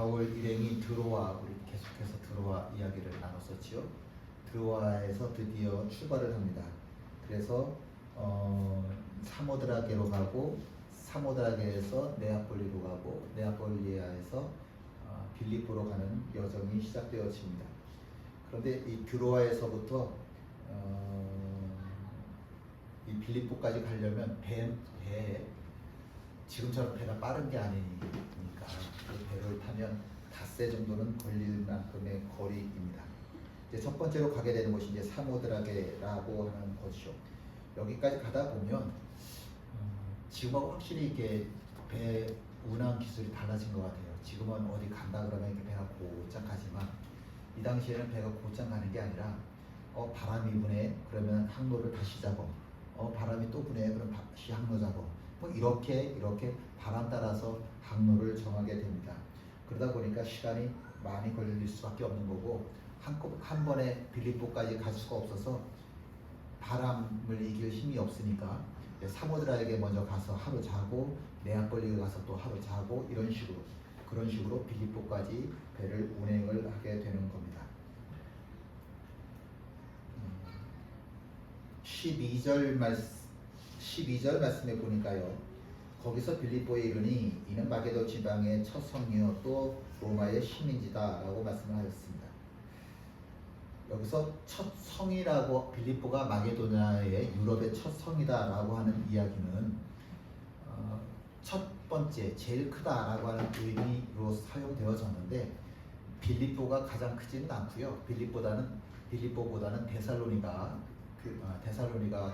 바울 일행이 드로아, 우리 계속해서 드로아 이야기를 나눴었지요. 드로아에서 드디어 출발을 합니다. 그래서 사모드라게로 가고 사모드라게에서 네아폴리로 가고 네아폴리아에서 빌립보로 가는 여정이 시작되어집니다. 그런데 이 드로아에서부터 이 빌립보까지 가려면 배에 지금처럼 배가 빠른 게 아니니까 그 배를 타면 닷새 정도는 걸릴 만큼의 거리입니다. 이제 첫 번째로 가게 되는 곳이 이제 사모드라게라고 하는 곳이죠. 여기까지 가다 보면 지금하고 확실히 이렇게 배 운항 기술이 달라진 것 같아요. 지금은 어디 간다 그러면 이렇게 배가 곧장 가지만 이 당시에는 배가 곧장 가는 게 아니라 바람이 부네 그러면 항로를 다시 잡아. 바람이 또 부네 그럼 다시 항로 잡아. 뭐 이렇게 바람 따라서 항로를 정하게 됩니다. 그러다 보니까 시간이 많이 걸릴 수밖에 없는 거고 한 번에 빌립보까지 갈 수가 없어서 바람을 이길 힘이 없으니까 사모드라에게 먼저 가서 하루 자고 네아폴리에 가서 또 하루 자고 그런 식으로 빌립보까지 배를 운행을 하게 되는 겁니다. 12절 말씀에 보니까요. 거기서 빌립보에 이르니 이는 마게도 지방의 첫 성이요 또 로마의 시민지다 라고 말씀을 하였습니다. 여기서 첫 성이라고 빌립보가 마게도냐의 유럽의 첫 성이다 라고 하는 이야기는 첫 번째 제일 크다라고 하는 의미로 사용되어졌는데 빌립보가 가장 크지는 않고요. 빌립보보다는 데살로니가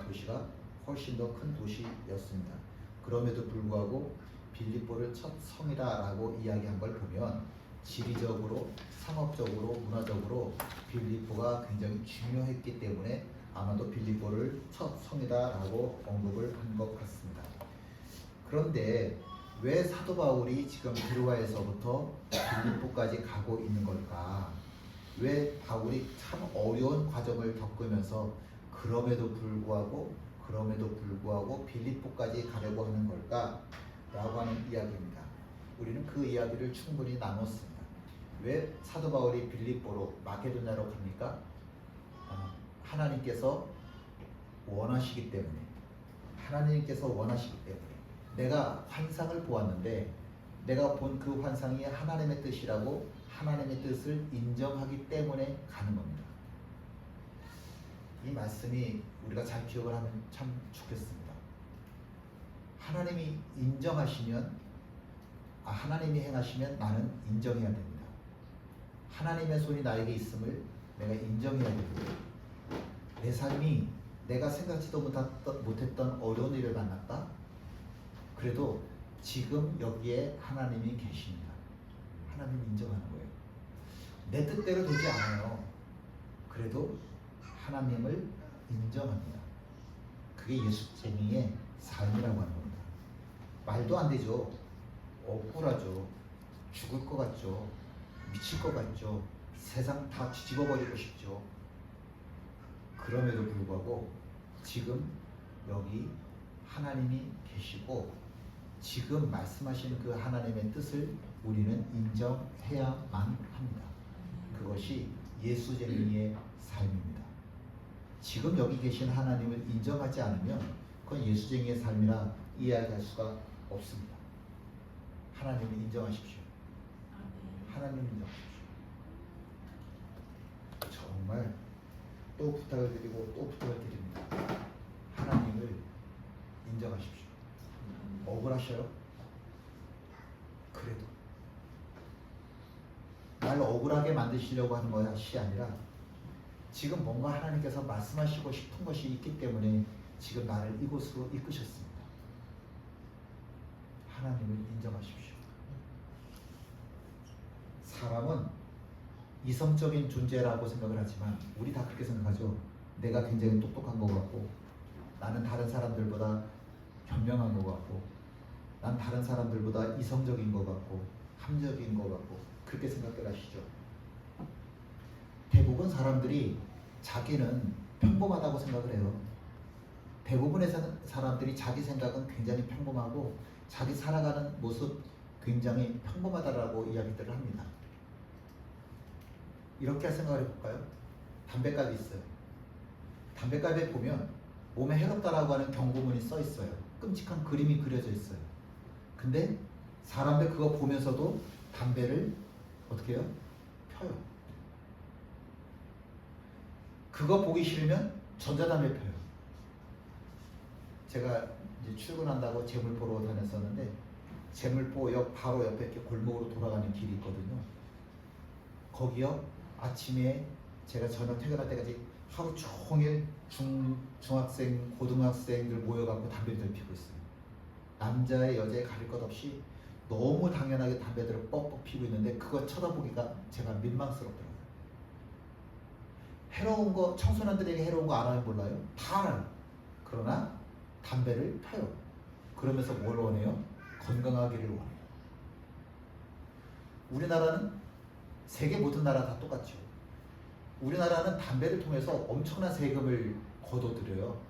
도시가 훨씬 더 큰 도시였습니다. 그럼에도 불구하고 빌립보를 첫 성이다라고 이야기한 걸 보면 지리적으로, 상업적으로, 문화적으로 빌립보가 굉장히 중요했기 때문에 아마도 빌립보를 첫 성이다라고 언급을 한 것 같습니다. 그런데 왜 사도 바울이 지금 드로아에서부터 빌립보까지 가고 있는 걸까? 왜 바울이 참 어려운 과정을 겪으면서 그럼에도 불구하고 빌립보까지 가려고 하는 걸까? 라고 하는 이야기입니다. 우리는 그 이야기를 충분히 나눴습니다. 왜 사도 바울이 빌립보로 마게도냐로 갑니까? 하나님께서 원하시기 때문에 내가 환상을 보았는데 내가 본 그 환상이 하나님의 뜻이라고 하나님의 뜻을 인정하기 때문에 가는 겁니다. 이 말씀이 우리가 잘 기억을 하면 참 좋겠습니다. 하나님이 인정하시면 하나님이 행하시면 나는 인정해야 됩니다. 하나님의 손이 나에게 있음을 내가 인정해야 됩니다. 내 삶이 내가 생각지도 못했던 어려운 일을 만났다. 그래도 지금 여기에 하나님이 계십니다. 하나님 인정하는 거예요. 내 뜻대로 되지 않아요. 그래도 하나님을 인정합니다. 그게 예수쟁이의 삶이라고 하는 겁니다. 말도 안 되죠. 억울하죠. 죽을 것 같죠. 미칠 것 같죠. 세상 다 뒤집어버리고 싶죠. 그럼에도 불구하고 지금 여기 하나님이 계시고 지금 말씀하시는 그 하나님의 뜻을 우리는 인정해야만 합니다. 그것이 예수쟁이의 삶입니다. 지금 여기 계신 하나님을 인정하지 않으면 그건 예수쟁이의 삶이라 이해할 수가 없습니다. 하나님을 인정하십시오. 하나님을 인정하십시오. 정말 또 부탁을 드립니다. 하나님을 인정하십시오. 억울하셔요? 그래도 날 억울하게 만드시려고 하는 것이 아니라 지금 뭔가 하나님께서 말씀하시고 싶은 것이 있기 때문에 지금 나를 이곳으로 이끄셨습니다. 하나님을 인정하십시오. 사람은 이성적인 존재라고 생각을 하지만 우리 다 그렇게 생각하죠. 내가 굉장히 똑똑한 것 같고 나는 다른 사람들보다 현명한 것 같고 난 다른 사람들보다 이성적인 것 같고 합리적인 것 같고 그렇게 생각을 하시죠. 대부분 사람들이 자기는 평범하다고 생각을 해요. 대부분의 사람들이 자기 생각은 굉장히 평범하고 자기 살아가는 모습 굉장히 평범하다라고 이야기들을 합니다. 이렇게 생각을 해볼까요? 담배값이 있어요. 담배값에 보면 몸에 해롭다라고 하는 경고문이 써 있어요. 끔찍한 그림이 그려져 있어요. 근데 사람들 그거 보면서도 담배를 어떻게 해요? 펴요. 그거 보기 싫으면 전자담배 펴요. 제가 이제 출근한다고 재물포로 다녔었는데 재물포역 바로 옆에 이렇게 골목으로 돌아가는 길이 있거든요. 거기요 아침에 제가 저녁 퇴근할 때까지 하루 종일 중학생, 고등학생들 모여갖고 담배를 피우고 있어요. 남자의 여자에 가릴 것 없이 너무 당연하게 담배들을 뻑뻑 피우고 있는데 그거 쳐다보기가 제가 민망스럽더라고요. 해로운 거, 청소년들에게 해로운 거 알아요? 몰라요? 다 알아요. 그러나 담배를 펴요. 그러면서 뭘 원해요? 건강하기를 원해요. 우리나라는 세계 모든 나라 다 똑같죠. 우리나라는 담배를 통해서 엄청난 세금을 거둬들여요.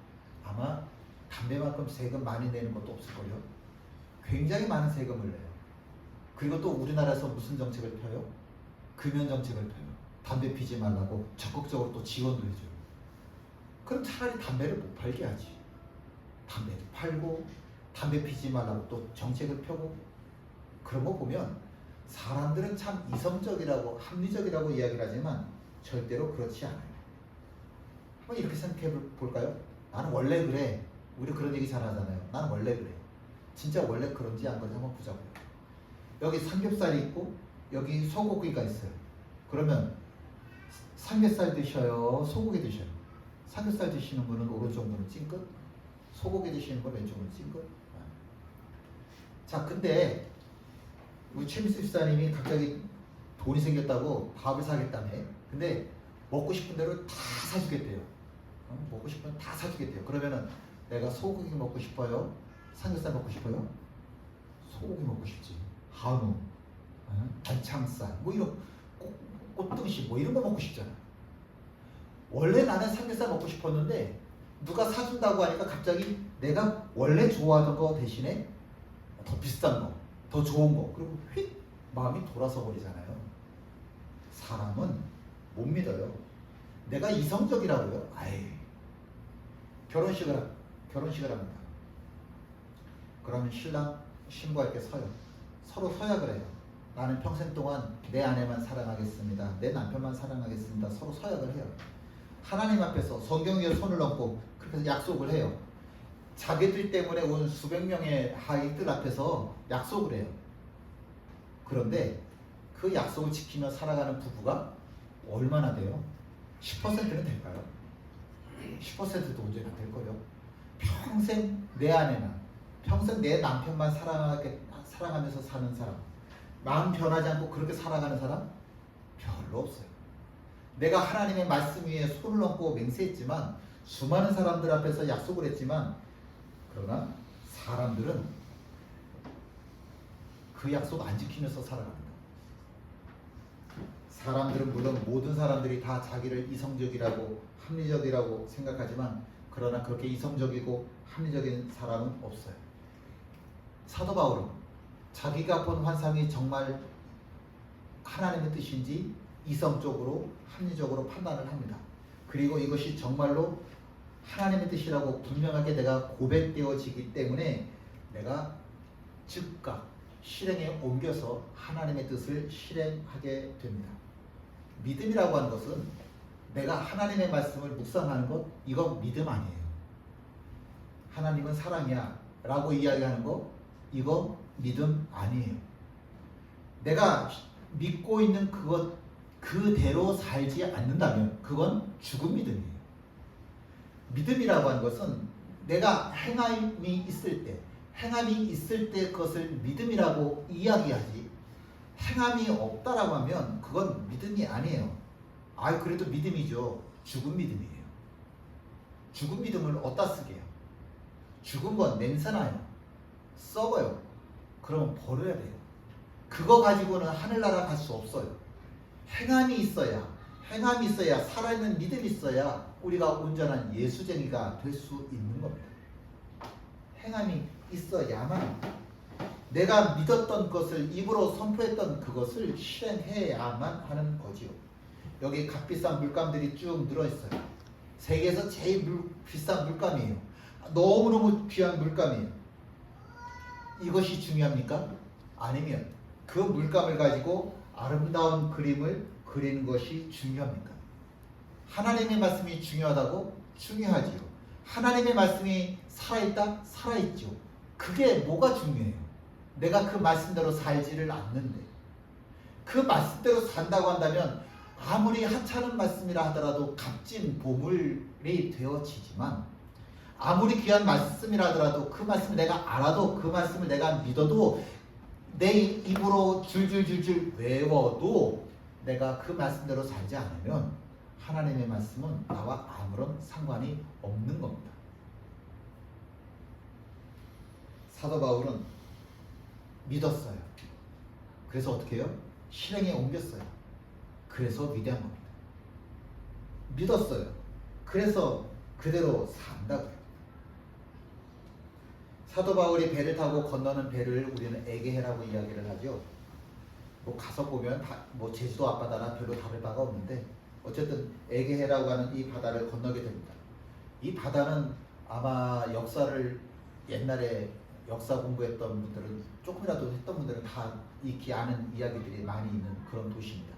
아마 담배만큼 세금 많이 내는 것도 없을걸요. 굉장히 많은 세금을 내요. 그리고 또 우리나라에서 무슨 정책을 펴요? 금연 정책을 펴요. 담배 피지 말라고 적극적으로 또 지원도 해줘요. 그럼 차라리 담배를 못 팔게 하지. 담배도 팔고 담배 피지 말라고 또 정책을 펴고. 그런 거 보면 사람들은 참 이성적이라고 합리적이라고 이야기를 하지만 절대로 그렇지 않아요. 한번 이렇게 생각해 볼까요? 나는 원래 그래. 우리 그런 얘기 잘 하잖아요. 나는 원래 그래. 진짜 원래 그런지 안 그런지 한번 보자고요. 여기 삼겹살이 있고 여기 소고기가 있어요. 그러면 삼겹살 드셔요? 소고기 드셔요? 삼겹살 드시는 분은 오른쪽 눈을 찡긋, 소고기 드시는 분은 왼쪽 눈을 찡긋. 자, 근데 우리 최민수 집사님이 갑자기 돈이 생겼다고 밥을 사겠다며. 근데 먹고 싶은 대로 다 사주겠대요. 먹고 싶은 대로 다 사주겠대요. 그러면은 내가 소고기 먹고 싶어요? 삼겹살 먹고 싶어요? 소고기 먹고 싶지. 한우, 안창살, 뭐 이런 꽃등심 뭐 이런 거 먹고 싶잖아. 원래 나는 삼겹살 먹고 싶었는데 누가 사준다고 하니까 갑자기 내가 원래 좋아하던 거 대신에 더 비싼 거, 더 좋은 거, 그리고 휙 마음이 돌아서 버리잖아요. 사람은 못 믿어요. 내가 이성적이라고요? 아이, 결혼식을 합니다. 그러면 신랑 신부가 이렇게 서요. 서로 서약을 해요. 나는 평생 동안 내 아내만 사랑하겠습니다. 내 남편만 사랑하겠습니다. 서로 서약을 해요. 하나님 앞에서 성경 위에 손을 얹고 그렇게 약속을 해요. 자기들 때문에 온 수백 명의 하이들 앞에서 약속을 해요. 그런데 그 약속을 지키며 살아가는 부부가 얼마나 돼요? 10%는 될까요? 10%도 언제나 될 거예요. 평생 내 아내만, 평생 내 남편만 사랑하면서 사는 사람, 마음 변하지 않고 그렇게 살아가는 사람 별로 없어요. 내가 하나님의 말씀 위에 손을 얹고 맹세했지만, 수많은 사람들 앞에서 약속을 했지만, 그러나 사람들은 그 약속 안 지키면서 살아갑니다. 사람들은 물론 모든 사람들이 다 자기를 이성적이라고 합리적이라고 생각하지만, 그러나 그렇게 이성적이고 합리적인 사람은 없어요. 사도 바울은 자기가 본 환상이 정말 하나님의 뜻인지 이성적으로 합리적으로 판단을 합니다. 그리고 이것이 정말로 하나님의 뜻이라고 분명하게 내가 고백되어지기 때문에 내가 즉각 실행에 옮겨서 하나님의 뜻을 실행하게 됩니다. 믿음이라고 하는 것은 내가 하나님의 말씀을 묵상하는 것, 이건 믿음 아니에요. 하나님은 사랑이야 라고 이야기하는 거, 이거 믿음 아니에요. 내가 믿고 있는 그것 그대로 살지 않는다면 그건 죽은 믿음이에요. 믿음이라고 하는 것은 내가 행함이 있을 때 그것을 믿음이라고 이야기하지, 행함이 없다라고 하면 그건 믿음이 아니에요. 그래도 믿음이죠. 죽은 믿음이에요. 죽은 믿음을 어디다 쓰게요? 죽은 건 냄새나요. 썩어요. 그러면 버려야 돼요. 그거 가지고는 하늘나라 갈 수 없어요. 행함이 있어야, 살아있는 믿음이 있어야 우리가 온전한 예수쟁이가 될 수 있는 겁니다. 행함이 있어야만 내가 믿었던 것을 입으로 선포했던 그것을 실행해야만 하는 거지요. 여기 값비싼 물감들이 쭉 늘어있어요. 세계에서 제일 비싼 물감이에요. 너무너무 귀한 물감이에요. 이것이 중요합니까? 아니면 그 물감을 가지고 아름다운 그림을 그리는 것이 중요합니까? 하나님의 말씀이 중요하다고? 중요하지요. 하나님의 말씀이 살아있다? 살아있죠. 그게 뭐가 중요해요? 내가 그 말씀대로 살지를 않는데, 그 말씀대로 산다고 한다면 아무리 하찮은 말씀이라 하더라도 값진 보물이 되어지지만, 아무리 귀한 말씀이라 하더라도 그 말씀을 내가 알아도, 그 말씀을 내가 믿어도, 내 입으로 줄줄줄줄 외워도 내가 그 말씀대로 살지 않으면 하나님의 말씀은 나와 아무런 상관이 없는 겁니다. 사도 바울은 믿었어요. 그래서 어떻게 해요? 실행에 옮겼어요. 그래서 위대한 겁니다. 믿었어요. 그래서 그대로 산다고요. 사도 바울이 배를 타고 건너는 배를 우리는 에게해라고 이야기를 하죠. 뭐 가서 보면 뭐 제주도 앞바다나 별로 다를 바가 없는데, 어쨌든 에게해라고 하는 이 바다를 건너게 됩니다. 이 바다는 아마 역사를 옛날에 역사 공부했던 분들은, 조금이라도 했던 분들은 다 익히 아는 이야기들이 많이 있는 그런 도시입니다.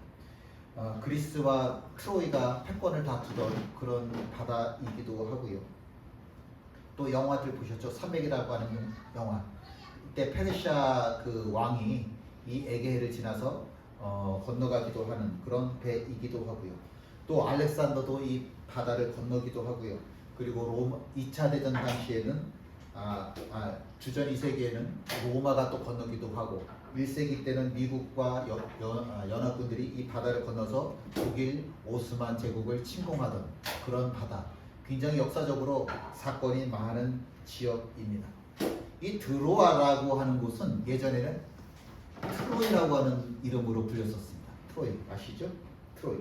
그리스와 트로이가 패권을 다투던 그런 바다이기도 하고요. 또 영화들 보셨죠? 300이라고 하는 영화. 이때 페르시아 그 왕이 이 에게해를 지나서 건너가기도 하는 그런 배이기도 하고요. 또 알렉산더도 이 바다를 건너기도 하고요. 그리고 2차 대전 당시에는 주전 2세기에는 로마가 또 건너기도 하고, 1세기 때는 미국과 연합군들이 이 바다를 건너서 독일 오스만 제국을 침공하던 그런 바다. 굉장히 역사적으로 사건이 많은 지역입니다. 이 드로아라고 하는 곳은 예전에는 트로이라고 하는 이름으로 불렸었습니다. 트로이 아시죠? 트로이.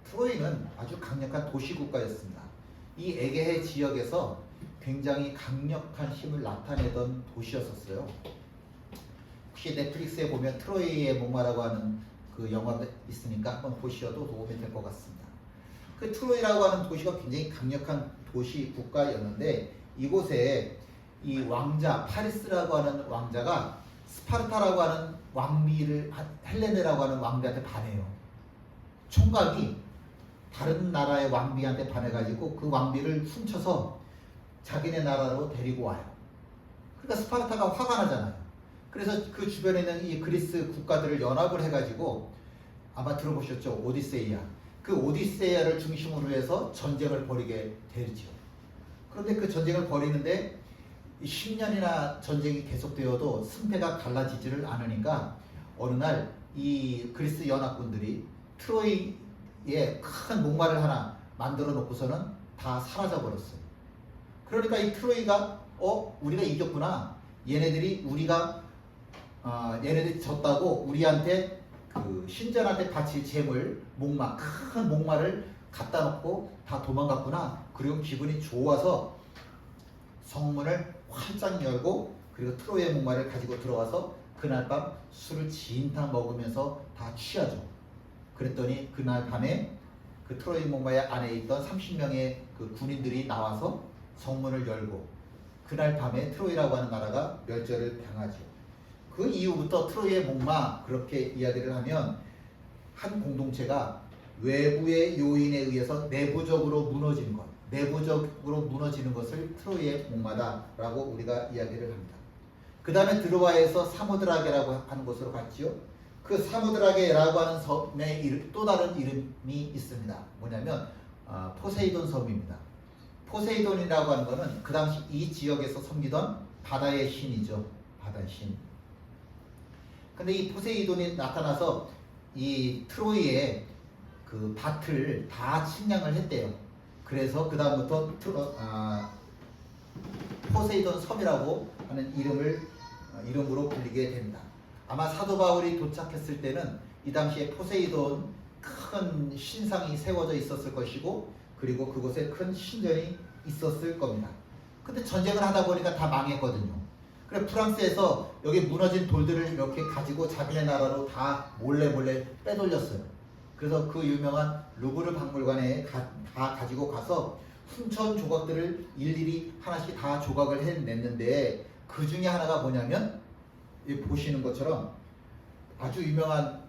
트로이는 아주 강력한 도시국가였습니다. 이 에게해 지역에서 굉장히 강력한 힘을 나타내던 도시였었어요. 혹시 넷플릭스에 보면 트로이의 목마라고 하는 그 영화가 있으니까 한번 보셔도 도움이 될 것 같습니다. 그 트로이라고 하는 도시가 굉장히 강력한 도시 국가였는데, 이곳에 이 왕자 파리스라고 하는 왕자가 스파르타라고 하는 왕비를, 헬레네라고 하는 왕비한테 반해요. 총각이 다른 나라의 왕비한테 반해가지고 그 왕비를 훔쳐서 자기네 나라로 데리고 와요. 그러니까 스파르타가 화가 나잖아요. 그래서 그 주변에 있는 이 그리스 국가들을 연합을 해가지고, 아마 들어보셨죠? 오디세이아. 그 오디세이아를 중심으로 해서 전쟁을 벌이게 되죠. 그런데 그 전쟁을 벌이는데 10년이나 전쟁이 계속되어도 승패가 갈라지지를 않으니까, 어느 날 이 그리스 연합군들이 트로이에 큰 목마를 하나 만들어 놓고서는 다 사라져 버렸어요. 그러니까 이 트로이가 우리가 이겼구나. 얘네들이 졌다고 우리한테 그 신전한테 바칠 재물, 큰 목마를 갖다 놓고 다 도망갔구나. 그리고 기분이 좋아서 성문을 활짝 열고, 그리고 트로이의 목마를 가지고 들어와서 그날 밤 술을 진탕 먹으면서 다 취하죠. 그랬더니 그날 밤에 그 트로이 목마의 안에 있던 30명의 그 군인들이 나와서 성문을 열고, 그날 밤에 트로이라고 하는 나라가 멸절을 당하죠. 그 이후부터 트로이의 목마, 그렇게 이야기를 하면 한 공동체가 외부의 요인에 의해서 내부적으로 무너지는 것을 트로이의 목마다라고 우리가 이야기를 합니다. 그 다음에 드로아에서 사모드라게라고 하는 곳으로 갔지요. 그 사모드라게라고 하는 섬의 또 다른 이름이 있습니다. 뭐냐면 포세이돈 섬입니다. 포세이돈이라고 하는 것은 그 당시 이 지역에서 섬기던 바다의 신이죠. 바다의 신. 근데 이 포세이돈이 나타나서 이 트로이의 그 밭을 다 침략을 했대요. 그래서 그 다음부터 포세이돈 섬이라고 하는 이름으로 불리게 됩니다. 아마 사도 바울이 도착했을 때는 이 당시에 포세이돈 큰 신상이 세워져 있었을 것이고, 그리고 그곳에 큰 신전이 있었을 겁니다. 근데 전쟁을 하다 보니까 다 망했거든요. 그래 프랑스에서 여기 무너진 돌들을 이렇게 가지고 자기네 나라로 다 몰래 빼돌렸어요. 그래서 그 유명한 루브르 박물관에 다 가지고 가서 훔쳐온 조각들을 일일이 하나씩 다 조각을 해냈는데 그 중에 하나가 뭐냐면 이 보시는 것처럼 아주 유명한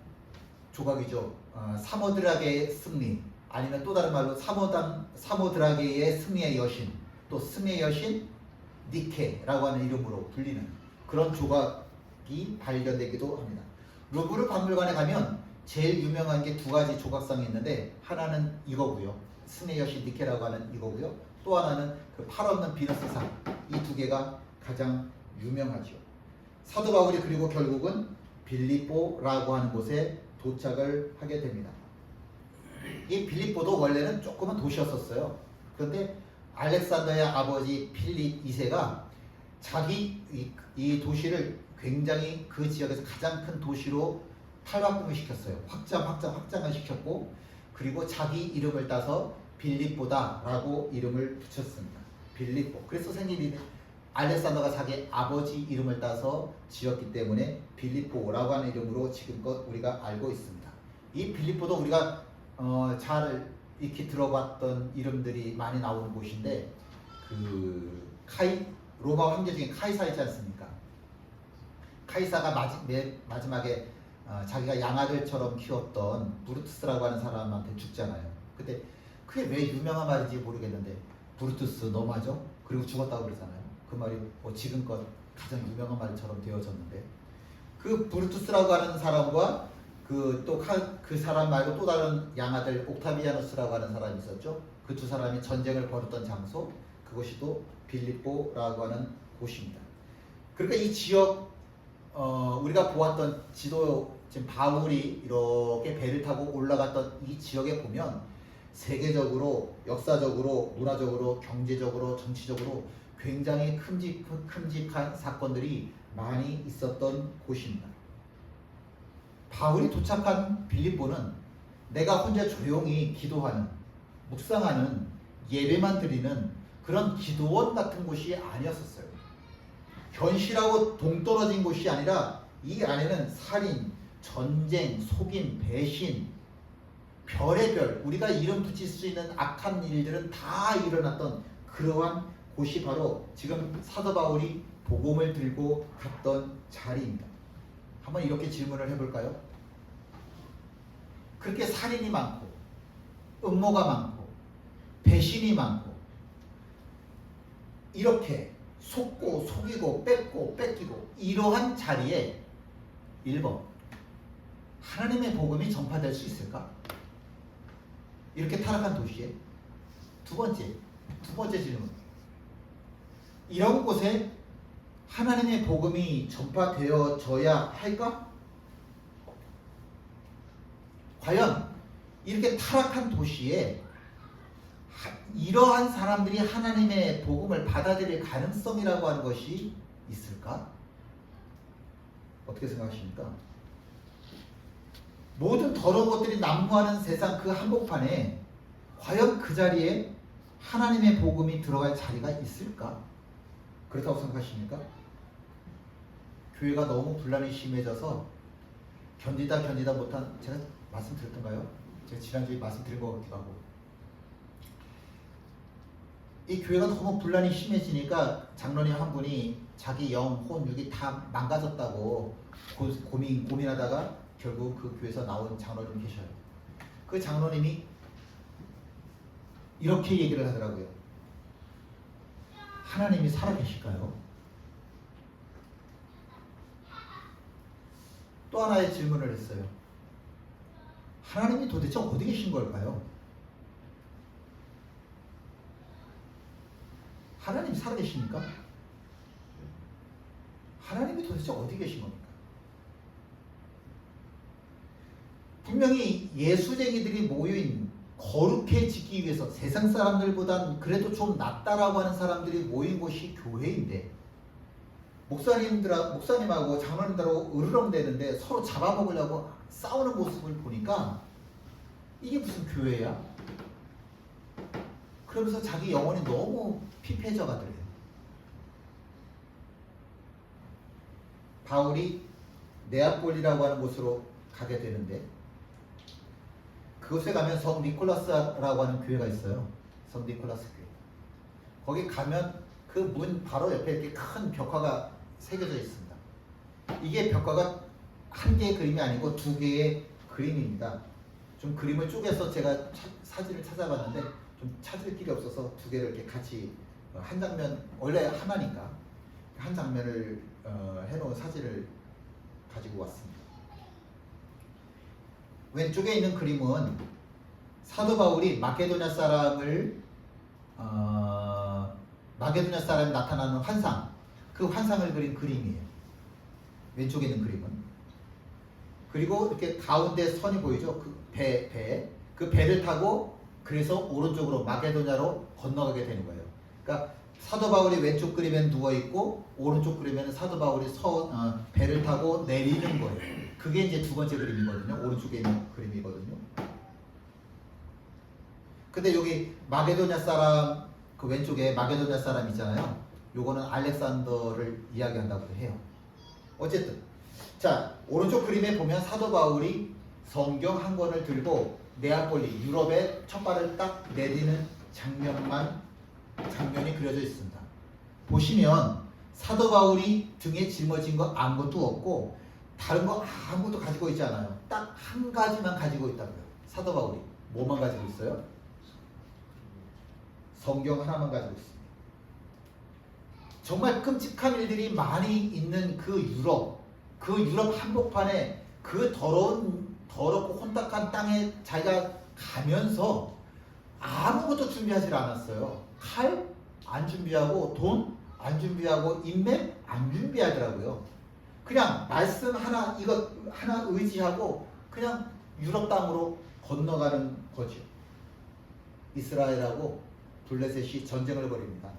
조각이죠. 사모드라게의 승리, 아니면 또 다른 말로 사모드라게의 승리의 여신, 또 승리의 여신 니케라고 하는 이름으로 불리는 그런 조각이 발견되기도 합니다. 루브르 박물관에 가면 제일 유명한 게 두 가지 조각상이 있는데 하나는 이거고요. 승리의 여신 니케라고 하는 이거고요. 또 하나는 그 팔 없는 비너스상. 이 두 개가 가장 유명하죠. 사도 바울이 그리고 결국은 빌립보라고 하는 곳에 도착을 하게 됩니다. 이 빌립보도 원래는 조그만 도시였었어요. 그런데 알렉산더의 아버지 필립 2세가 자기 이 도시를 굉장히 그 지역에서 가장 큰 도시로 탈바꿈을 시켰어요. 확장을 시켰고, 그리고 자기 이름을 따서 빌립보다라고 이름을 붙였습니다. 빌립보. 그래서 생긴 이름, 알렉산더가 자기 아버지 이름을 따서 지었기 때문에 빌립보라고 하는 이름으로 지금껏 우리가 알고 있습니다. 이 빌립보도 우리가 잘 익히 들어봤던 이름들이 많이 나오는 곳인데, 그 로마 황제 중에 카이사 있지 않습니까? 카이사가 마지막에 자기가 양아들처럼 키웠던 브루투스라고 하는 사람한테 죽잖아요. 근데 그게 왜 유명한 말인지 모르겠는데 브루투스 너 맞아? 그리고 죽었다고 그러잖아요. 그 말이 지금껏 가장 유명한 말처럼 되어졌는데, 그 브루투스라고 하는 사람과 그 사람 말고 또 다른 양아들 옥타비아누스라고 하는 사람이 있었죠. 그 두 사람이 전쟁을 벌였던 장소, 그것이 또 빌립보라고 하는 곳입니다. 그러니까 이 지역 우리가 보았던 지도, 지금 바울이 이렇게 배를 타고 올라갔던 이 지역에 보면 세계적으로, 역사적으로, 문화적으로, 경제적으로, 정치적으로 굉장히 큼직한 사건들이 많이 있었던 곳입니다. 바울이 도착한 빌립보는 내가 혼자 조용히 기도하는, 묵상하는, 예배만 드리는 그런 기도원 같은 곳이 아니었었어요. 견실하고 동떨어진 곳이 아니라 이 안에는 살인, 전쟁, 속임, 배신, 별의별, 우리가 이름 붙일 수 있는 악한 일들은 다 일어났던 그러한 곳이 바로 지금 사도 바울이 복음을 들고 갔던 자리입니다. 한번 이렇게 질문을 해볼까요? 그렇게 살인이 많고, 음모가 많고, 배신이 많고, 이렇게 속고 속이고 뺏고 뺏기고 이러한 자리에 1번, 하나님의 복음이 전파될 수 있을까? 이렇게 타락한 도시에. 두 번째 질문, 이런 곳에 하나님의 복음이 전파되어져야 할까? 과연 이렇게 타락한 도시에 이러한 사람들이 하나님의 복음을 받아들일 가능성이라고 하는 것이 있을까? 어떻게 생각하십니까? 모든 더러운 것들이 난무하는 세상 그 한복판에 과연 그 자리에 하나님의 복음이 들어갈 자리가 있을까? 그렇다고 생각하십니까? 교회가 너무 분란이 심해져서 견디다 못한, 제가 말씀드렸던가요? 제가 지난주에 말씀드린 것 같기도 하고, 이 교회가 너무 분란이 심해지니까 장로님 한 분이 자기 영, 혼, 육이 다 망가졌다고 고민하다가 결국 그 교회에서 나온 장로님이 계셔요. 그 장로님이 이렇게 얘기를 하더라고요. 하나님이 살아계실까요? 또 하나의 질문을 했어요. 하나님이 도대체 어디 계신 걸까요? 하나님이 살아계십니까? 하나님이 도대체 어디 계신 겁니까? 분명히 예수쟁이들이 모인, 거룩해지기 위해서 세상 사람들보단 그래도 좀 낫다라고 하는 사람들이 모인 곳이 교회인데, 목사님하고 장로님들하고 으르렁대는데 서로 잡아먹으려고 싸우는 모습을 보니까 이게 무슨 교회야? 그러면서 자기 영혼이 너무 피폐해져 가더래요. 바울이 네아폴리라고 하는 곳으로 가게 되는데, 그곳에 가면 성 니콜라스라고 하는 교회가 있어요. 성 니콜라스 교회. 거기 가면 그 문 바로 옆에 이렇게 큰 벽화가 새겨져 있습니다. 이게 벽화가 한 개의 그림이 아니고 두 개의 그림입니다. 좀 그림을 쪼개서 제가 사진을 찾아봤는데 좀 찾을 길이 없어서 두 개를 이렇게 같이 한 장면, 원래 하나니까 한 장면을 해놓은 사진을 가지고 왔습니다. 왼쪽에 있는 그림은 사도 바울이 마게도냐 사람이 나타나는 환상, 그 환상을 그린 그림이에요. 왼쪽에 있는 그림은. 그리고 이렇게 가운데 선이 보이죠? 그 배를 타고 그래서 오른쪽으로 마게도냐로 건너가게 되는 거예요. 그러니까 사도 바울이 왼쪽 그림에는 누워 있고 오른쪽 그림에는 사도 바울이 배를 타고 내리는 거예요. 그게 이제 두 번째 그림이거든요. 오른쪽에 있는 그림이거든요. 근데 여기 마게도냐 사람, 그 왼쪽에 마게도냐 사람 있잖아요. 요거는 알렉산더를 이야기한다고 해요. 어쨌든 자, 오른쪽 그림에 보면 사도 바울이 성경 한 권을 들고 네아폴리, 유럽에 첫 발을 딱 내디는 장면이 그려져 있습니다. 보시면 사도 바울이 등에 짊어진 거 아무것도 없고 다른 거 아무것도 가지고 있지 않아요. 딱 한 가지만 가지고 있다고요. 사도 바울이 뭐만 가지고 있어요? 성경 하나만 가지고 있습니다. 정말 끔찍한 일들이 많이 있는 그 유럽 한복판에 그 더럽고 혼탁한 땅에 자기가 가면서 아무것도 준비하지 않았어요. 칼 안 준비하고 돈 안 준비하고 인맥 안 준비하더라고요. 그냥 말씀 하나, 이것 하나 의지하고 그냥 유럽 땅으로 건너가는 거죠. 이스라엘하고 블레셋이 전쟁을 벌입니다.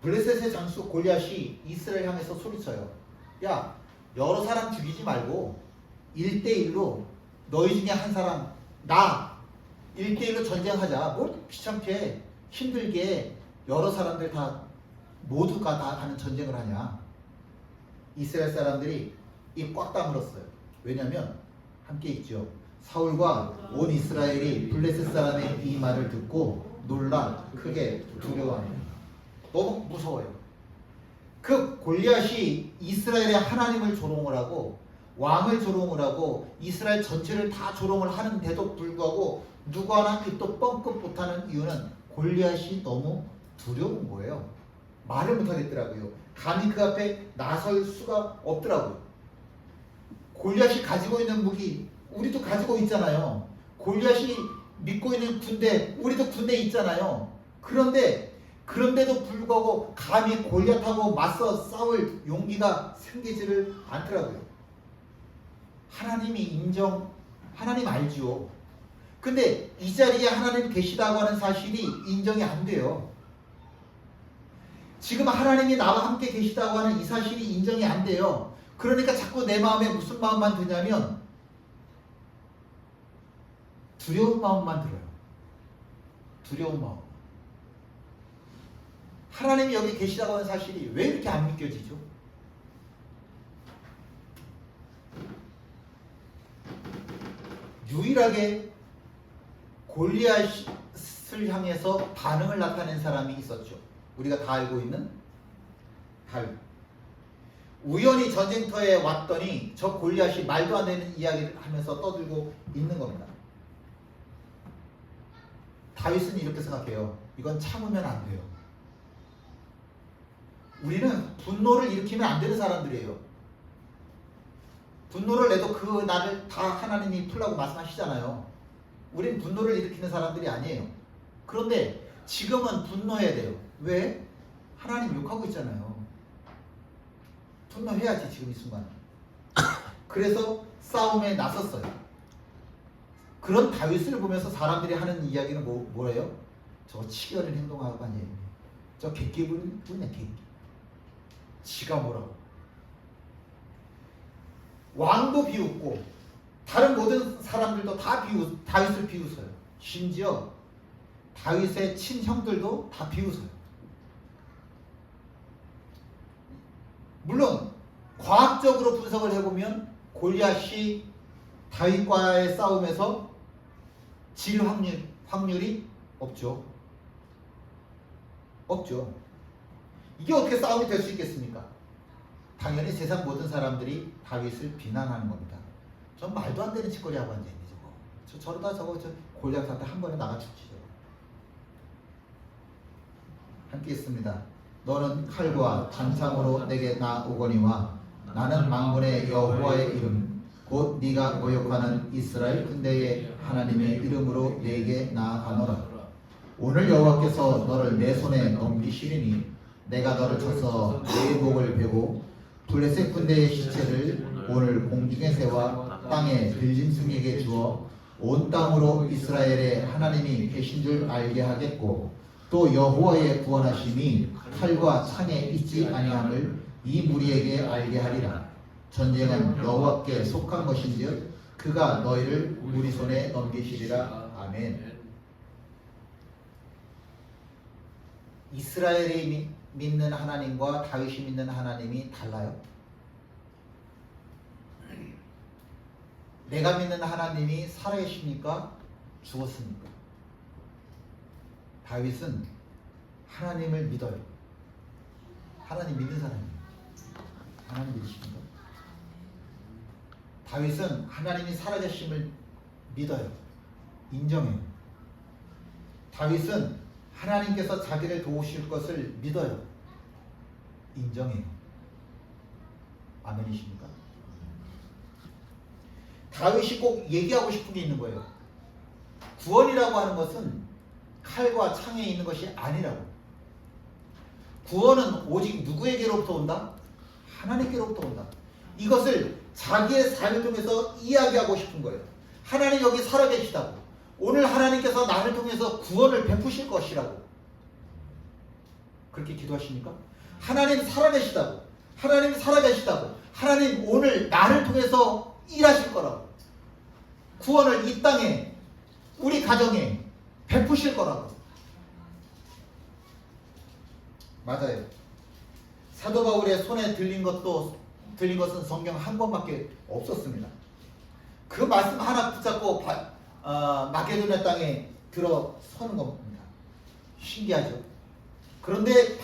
블레셋의 장수 골리앗이 이스라엘 향해서 소리쳐요. 야, 여러 사람 죽이지 말고 1대1로 너희 중에 한 사람, 나 1대1로 전쟁하자. 뭘 귀찮게 힘들게 여러 사람들 모두가 다 하는 전쟁을 하냐. 이스라엘 사람들이 입 꽉 다물었어요. 왜냐하면 함께 있죠. 사울과 온 이스라엘이 블레셋 사람의 이 말을 듣고 놀라 크게 두려워합니다. 너무 무서워요. 그 골리앗이 이스라엘의 하나님을 조롱을 하고 왕을 조롱을 하고 이스라엘 전체를 다 조롱을 하는데도 불구하고 누구 하나 입도 뻥끗 못하는 이유는 골리앗이 너무 두려운 거예요. 말을 못하겠더라고요. 감히 그 앞에 나설 수가 없더라고요. 골리앗이 가지고 있는 무기 우리도 가지고 있잖아요. 골리앗이 믿고 있는 군대 우리도 군대 있잖아요. 그런데도 불구하고 감히 골리앗하고 맞서 싸울 용기가 생기지를 않더라고요. 하나님 알죠. 근데 이 자리에 하나님 계시다고 하는 사실이 인정이 안 돼요. 지금 하나님이 나와 함께 계시다고 하는 이 사실이 인정이 안 돼요. 그러니까 자꾸 내 마음에 무슨 마음만 드냐면 두려운 마음만 들어요. 두려운 마음. 하나님이 여기 계시다고 하는 사실이 왜 이렇게 안 믿겨지죠? 유일하게 골리앗을 향해서 반응을 나타낸 사람이 있었죠. 우리가 다 알고 있는 다윗. 우연히 전쟁터에 왔더니 저 골리앗이 말도 안 되는 이야기를 하면서 떠들고 있는 겁니다. 다윗은 이렇게 생각해요. 이건 참으면 안 돼요. 우리는 분노를 일으키면 안 되는 사람들이에요. 분노를 내도 그 날을 다 하나님이 풀라고 말씀하시잖아요. 우린 분노를 일으키는 사람들이 아니에요. 그런데 지금은 분노해야 돼요. 왜? 하나님 욕하고 있잖아요. 분노해야지 지금 이 순간. 그래서 싸움에 나섰어요. 그런 다윗을 보면서 사람들이 하는 이야기는 뭐예요? 저 치열한 행동하고 아니에요. 저 객기분이야 객기. 지가 뭐라고. 왕도 비웃고 다른 모든 사람들도 다 다윗을 비웃어요. 심지어 다윗의 친형들도 다 비웃어요. 물론 과학적으로 분석을 해보면 골리앗이 다윗과의 싸움에서 질 확률이 없죠. 없죠. 이게 어떻게 싸움이 될 수 있겠습니까? 당연히 세상 모든 사람들이 다윗을 비난하는 겁니다. 전 말도 안 되는 짓거리 하고 앉아있네 저거. 저러다 저거 골리앗한테 한 번에 나가 죽지 저거. 함께 있습니다. 너는 칼과 단창으로 내게 나오거니와 나는 만군의 여호와의 이름 곧 네가 모욕하는 이스라엘 군대의 하나님의 이름으로 내게 나아가노라. 오늘 여호와께서 너를 내 손에 넘기시리니 내가 너를 쳐서 내 목을 베고 블레셋 군대의 시체를 오늘 공중에 세워 땅에 들짐승에게 주어 온 땅으로 이스라엘의 하나님이 계신 줄 알게 하겠고 또 여호와의 구원하심이 칼과 창에 있지 아니함을 이 무리에게 알게 하리라. 전쟁은 여호와께 속한 것인즉 그가 너희를 우리 손에 넘기시리라. 아멘. 이스라엘이 믿는 하나님과 다윗이 믿는 하나님이 달라요? 내가 믿는 하나님이 살아계십니까? 죽었습니까? 다윗은 하나님을 믿어요. 하나님 믿는 사람이에요. 하나님 믿으십니까? 다윗은 하나님이 살아계심을 믿어요. 인정해요. 다윗은 하나님께서 자기를 도우실 것을 믿어요. 인정해요. 아멘이십니까? 다윗이 꼭 얘기하고 싶은 게 있는 거예요. 구원이라고 하는 것은 칼과 창에 있는 것이 아니라고. 구원은 오직 누구에게로부터 온다? 하나님께로부터 온다. 이것을 자기의 삶을 통해서 이야기하고 싶은 거예요. 하나님 여기 살아계시다고. 오늘 하나님께서 나를 통해서 구원을 베푸실 것이라고. 그렇게 기도하십니까? 하나님 살아계시다고. 하나님 살아계시다고. 하나님 오늘 나를 통해서 일하실 거라고. 구원을 이 땅에 우리 가정에 베푸실 거라고. 맞아요. 사도 바울의 손에 들린 것은 성경 한 번밖에 없었습니다. 그 말씀 하나 붙잡고 마게도냐 땅에 들어서는 겁니다. 신기하죠? 그런데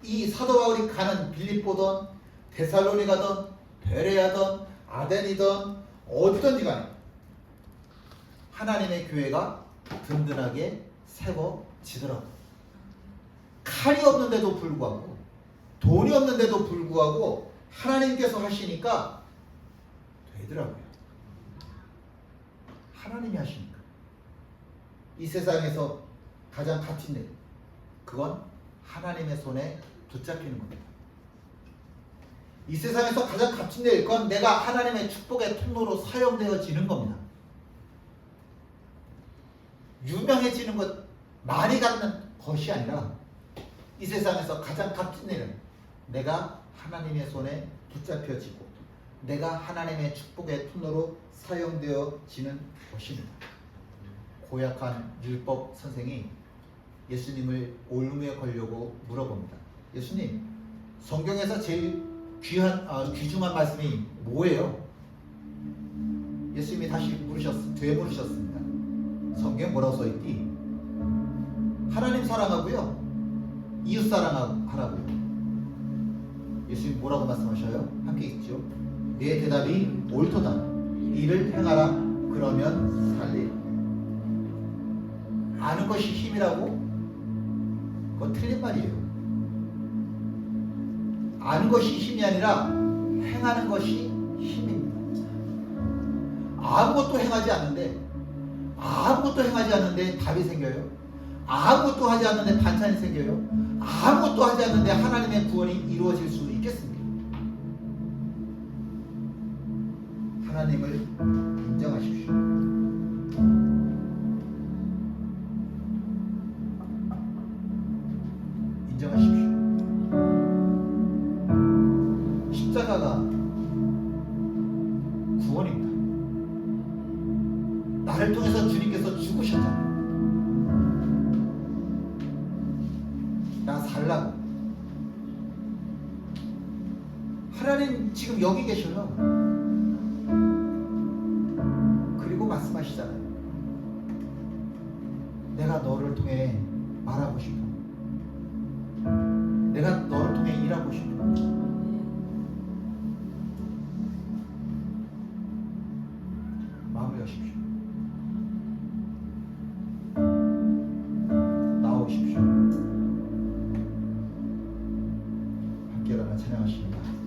이 사도 바울이 가는 빌립보든 데살로니가든 베레아든 아덴이든 어디든지 간에 하나님의 교회가 든든하게 세워지더라고요. 칼이 없는데도 불구하고 돈이 없는데도 불구하고 하나님께서 하시니까 되더라고요. 하나님이 하시니까. 이 세상에서 가장 값진 일, 그건 하나님의 손에 붙잡히는 겁니다. 이 세상에서 가장 값진 일, 그건 내가 하나님의 축복의 통로로 사용되어지는 겁니다. 유명해지는 것, 많이 갖는 것이 아니라 이 세상에서 가장 값진 일은 내가 하나님의 손에 붙잡혀지고 내가 하나님의 축복의 통로로 사용되어지는 것입니다. 고약한 율법 선생이 예수님을 올무에 걸려고 물어봅니다. 예수님, 성경에서 제일 귀중한 말씀이 뭐예요? 예수님이 다시 되물으셨습니다. 성경 뭐라고 써있디? 하나님 사랑하고요, 이웃 사랑하라고요. 예수님 뭐라고 말씀하셔요? 함께 읽죠. 내 대답이 옳도다. 이를 행하라. 그러면 살리라. 아는 것이 힘이라고? 그건 틀린 말이에요. 아는 것이 힘이 아니라 행하는 것이 힘입니다. 아무것도 행하지 않는데 답이 생겨요? 아무것도 하지 않는데 반찬이 생겨요? 아무것도 하지 않는데 하나님의 구원이 이루어질 수 있겠습니까? 하나님을 인정하십시오. 인정하십시오. 십자가가 구원입니다. 나를 통해서 주님께서 죽으셨잖아요. 나 살라고. 하나님 지금 여기 계셔요. 그리고 말씀하시잖아요. 내가 너를 통해 말하고 싶어. 내가 너를 통해 일하고 싶어. 마음을 여십시오. 나오십시오. 함께 일어나 찬양하십니다.